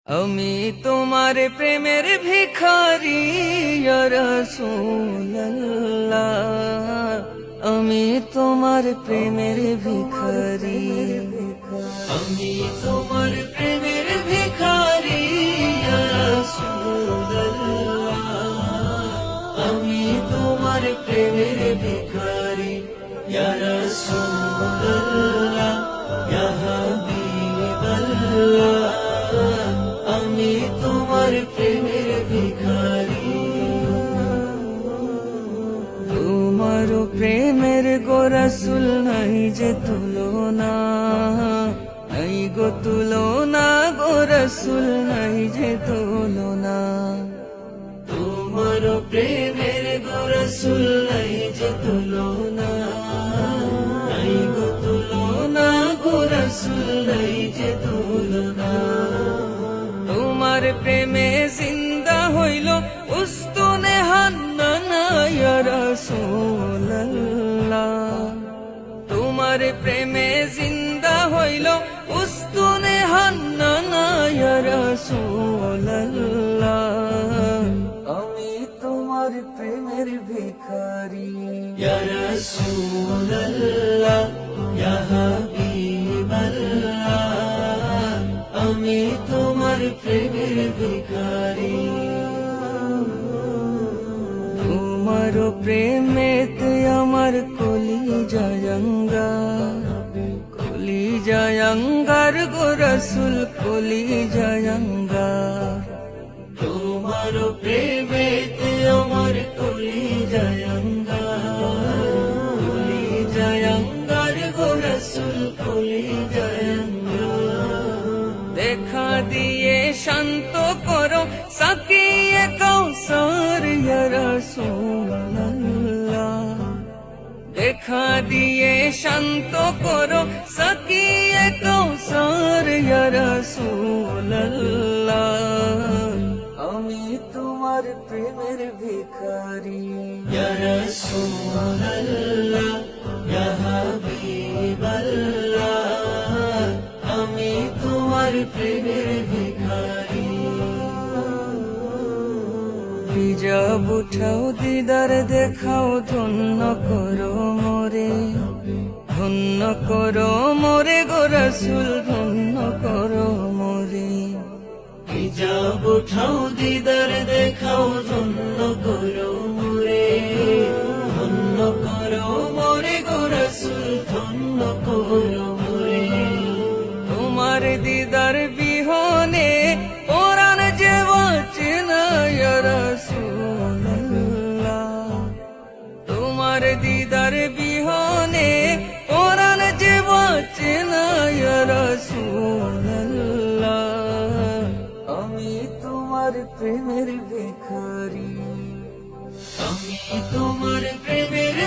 আমি তোমার প্রেমের ভিখারি ইয়া রাসূলুল্লাহ, আমি তোমার প্রেমের ভিখারি, আমি তোমার প্রেমের ভিখারি ইয়া রাসূলুল্লাহ, আমি তোমার প্রেমের ভিখারি ইয়া রাসূলুল্লাহ, ইয়া হাবিবাল্লাহ, আমি তোমার প্রেমের ভিখারি। তোমার প্রেমের গো রাসূল নাই যে তুলনা, নাই গো তুলনা, গো রাসূল নাই যে তুলনা। তোমার প্রেমের গো রাসূল নাই যে তুলনা, নাই গো তুলনা, গো রাসূল নাই যে তুলনা। তোমার প্রেমে জিন্দা হইল উস্তুনে হান্নানা ইয়া রাসূলুল্লাহ, তোমার প্রেমে জিন্দা হইল উস্তুনে হান্নানা ইয়া রাসূলুল্লাহ, আমি তোমার প্রেমের ভিখারি ইয়া রাসূলুল্লাহ, ইয়া হাবিবাল্লাহ, আমি তোমার প্রেমের ভিখারি। তোমার প্রেমেতে আমার কলিজা অঙ্গার, কলিজা অঙ্গার গো রাসূল কলিজা অঙ্গার। তোমার প্রেমেতে আমার কলিজা অঙ্গার, কলিজা অঙ্গার গো রাসূল কলিজা অঙ্গার। দেখা দিয়ে শান্ত করো সাকিয়ে কাউসার ইয়া রাসূলুল্লাহ, দেখা দিয়ে শান্ত করো সাকিয়ে কাউসার ইয়া রাসূলুল্লাহ, আমি তোমার প্রেমের ভিখারি ইয়া রাসূলুল্লাহ, ইয়া হাবিবাল্লাহ, আমি তোমার প্রেমের ভিখারি। হিজাব উঠাও দিদার দেখাও, ধন্য করো মোরে, ধন্য করো মোরে গো রাসূল, ধন্য করো মোরে। হিজাব উঠাও দিদার দেখাও, ধন্য করো মোরে, ধন্য করো মোরে গো রাসূল, ধন্য করো মোরে। তোমার দিদার বিহনে পরাণ যে বাঁচে না ইয়া রাসূলুল্লাহ, তোমার দিদার বিহনে পরাণ যে বাঁচে না ইয়া রাসূলুল্লাহ, আমি তোমার প্রেমের ভিখারি, আমি তোমার প্রেমের